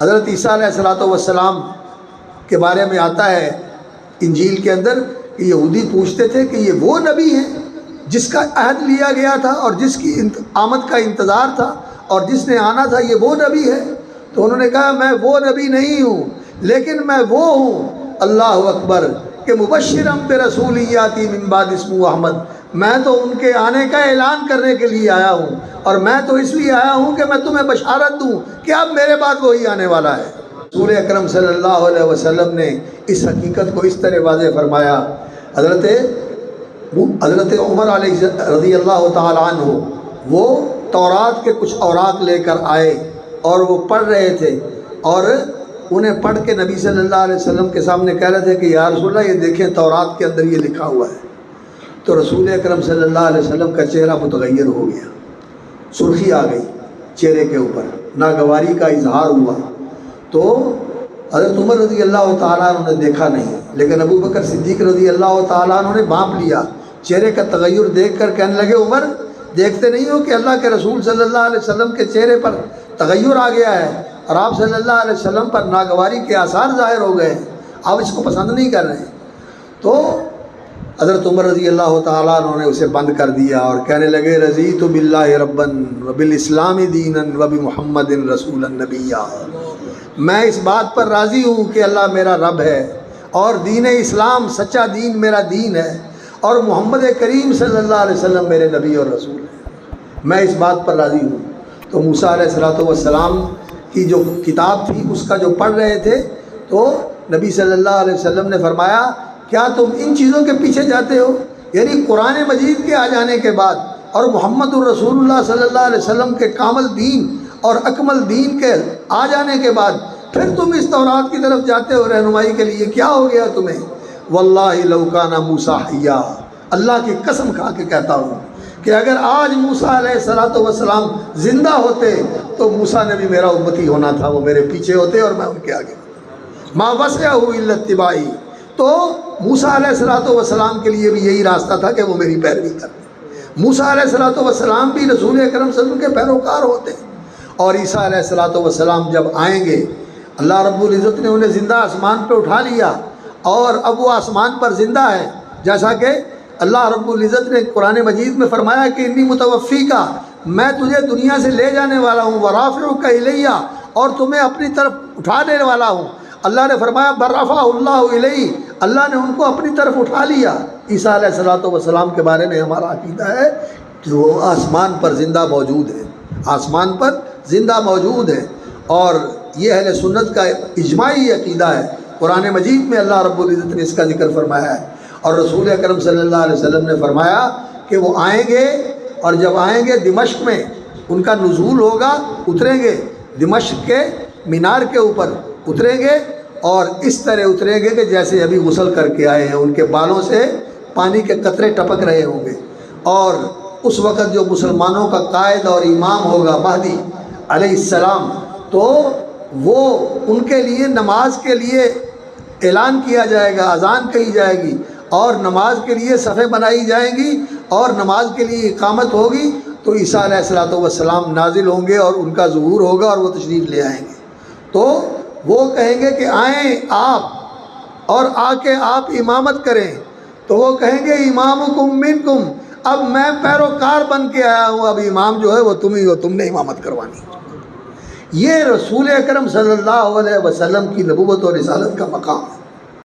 حضرت عیسیٰ علیہ السلام کے بارے میں آتا ہے انجیل کے اندر کہ یہودی پوچھتے تھے کہ یہ وہ نبی ہیں جس کا عہد لیا گیا تھا اور جس کی آمد کا انتظار تھا اور جس نے آنا تھا، یہ وہ نبی ہے؟ تو انہوں نے کہا میں وہ نبی نہیں ہوں، لیکن میں وہ ہوں، اللہ اکبر، کہ مبشرم برسول یاتی من بعد اسمہ احمد، میں تو ان کے آنے کا اعلان کرنے کے لیے آیا ہوں، اور میں تو اس لیے آیا ہوں کہ میں تمہیں بشارت دوں کہ اب میرے بعد وہی آنے والا ہے۔ رسول اکرم صلی اللہ علیہ وسلم نے اس حقیقت کو اس طرح واضح فرمایا۔ حضرت عمر علیہ رضی اللہ تعالیٰ عنہ وہ تورات کے کچھ اوراق لے کر آئے اور وہ پڑھ رہے تھے، اور انہیں پڑھ کے نبی صلی اللہ علیہ وسلم کے سامنے کہہ رہے تھے کہ یا رسول اللہ یہ دیکھیں تورات کے اندر یہ لکھا ہوا ہے۔ تو رسول اکرم صلی اللہ علیہ وسلم کا چہرہ متغیر ہو گیا، سرخی آ گئی چہرے کے اوپر، ناگواری کا اظہار ہوا۔ تو حضرت عمر رضی اللہ تعالیٰ عنہ نے دیکھا نہیں، لیکن ابو بکر صدیق رضی اللہ تعالیٰ عنہ نے بھانپ لیا، چہرے کا تغیر دیکھ کر کہنے لگے عمر دیکھتے نہیں ہو کہ اللہ کے رسول صلی اللہ علیہ وسلم کے چہرے پر تغیر آ گیا ہے اور آپ صلی اللہ علیہ وسلم پر ناگواری کے آثار ظاہر ہو گئے ہیں، آپ اس کو پسند نہیں کر رہے ہیں۔ تو حضرت عمر رضی اللہ تعالیٰ عنہ نے اسے بند کر دیا اور کہنے لگے رضیت باللہ ربا وبالاسلام دینا وبمحمد رسولا نبیا، میں اس بات پر راضی ہوں کہ اللہ میرا رب ہے اور دین اسلام سچا دین میرا دین ہے، اور محمد کریم صلی اللہ علیہ وسلم میرے نبی اور رسول ہیں، میں اس بات پر راضی ہوں۔ تو موسیٰ علیہ السلام کی جو کتاب تھی اس کا جو پڑھ رہے تھے، تو نبی صلی اللہ علیہ وسلم نے فرمایا کیا تم ان چیزوں کے پیچھے جاتے ہو؟ یعنی قرآن مجید کے آ جانے کے بعد اور محمد الرسول اللہ صلی اللہ علیہ وسلم کے کامل دین اور اکمل دین کے آ جانے کے بعد پھر تم اس تورات کی طرف جاتے ہو رہنمائی کے لیے، کیا ہو گیا تمہیں؟ واللہ لو کان موسیٰ حیا، اللہ کی قسم کھا کے کہتا ہوں کہ اگر آج موسیٰ علیہ السلام زندہ ہوتے تو موسیٰ نے بھی میرا امتی ہونا تھا، وہ میرے پیچھے ہوتے اور میں ان کے آگے ہوتا۔ ما وسعہ الا اتباعی، تو موسیٰ علیہ السلام کے لیے بھی یہی راستہ تھا کہ وہ میری پیروی کرتے۔ موسیٰ علیہ السلام بھی رسول اکرم صلی اللہ علیہ وسلم کے پیروکار ہوتے، اور عیسیٰ علیہ السلام جب آئیں گے اللہ رب العزت نے انہیں زندہ آسمان پہ اٹھا لیا، اور اب وہ آسمان پر زندہ ہے، جیسا کہ اللہ رب العزت نے قرآن مجید میں فرمایا کہ انی متوفیکا، میں تجھے دنیا سے لے جانے والا ہوں، ورافعک الیہ، اور تمہیں اپنی طرف اٹھا دینے والا ہوں۔ اللہ نے فرمایا برفع اللہ الیہ، اللہ نے ان کو اپنی طرف اٹھا لیا۔ عیسیٰ علیہ السلام کے بارے میں ہمارا عقیدہ ہے کہ وہ آسمان پر زندہ موجود ہے، آسمان پر زندہ موجود ہے، اور یہ اہل سنت کا اجماعی عقیدہ ہے۔ قرآن مجید میں اللہ رب العزت نے اس کا ذکر فرمایا ہے، اور رسول اکرم صلی اللہ علیہ وسلم نے فرمایا کہ وہ آئیں گے، اور جب آئیں گے دمشق میں ان کا نزول ہوگا، اتریں گے دمشق کے مینار کے اوپر اتریں گے، اور اس طرح اتریں گے کہ جیسے ابھی غسل کر کے آئے ہیں، ان کے بالوں سے پانی کے قطرے ٹپک رہے ہوں گے۔ اور اس وقت جو مسلمانوں کا قائد اور امام ہوگا مہدی علیہ السلام، تو وہ ان کے لیے نماز کے لیے اعلان کیا جائے گا، اذان کہی جائے گی، اور نماز کے لیے صفیں بنائی جائیں گی، اور نماز کے لیے اقامت ہوگی، تو عیسیٰ علیہ السلام نازل ہوں گے اور ان کا ظہور ہوگا اور وہ تشریف لے آئیں گے۔ تو وہ کہیں گے کہ آئیں آپ اور آ کے آپ امامت کریں، تو وہ کہیں گے امامکم منکم، اب میں پیروکار بن کے آیا ہوں، اب امام جو ہے وہ تم ہی ہو، تم نے امامت کروانی۔ یہ رسول اکرم صلی اللہ علیہ وسلم کی نبوت اور رسالت کا مقام ہے۔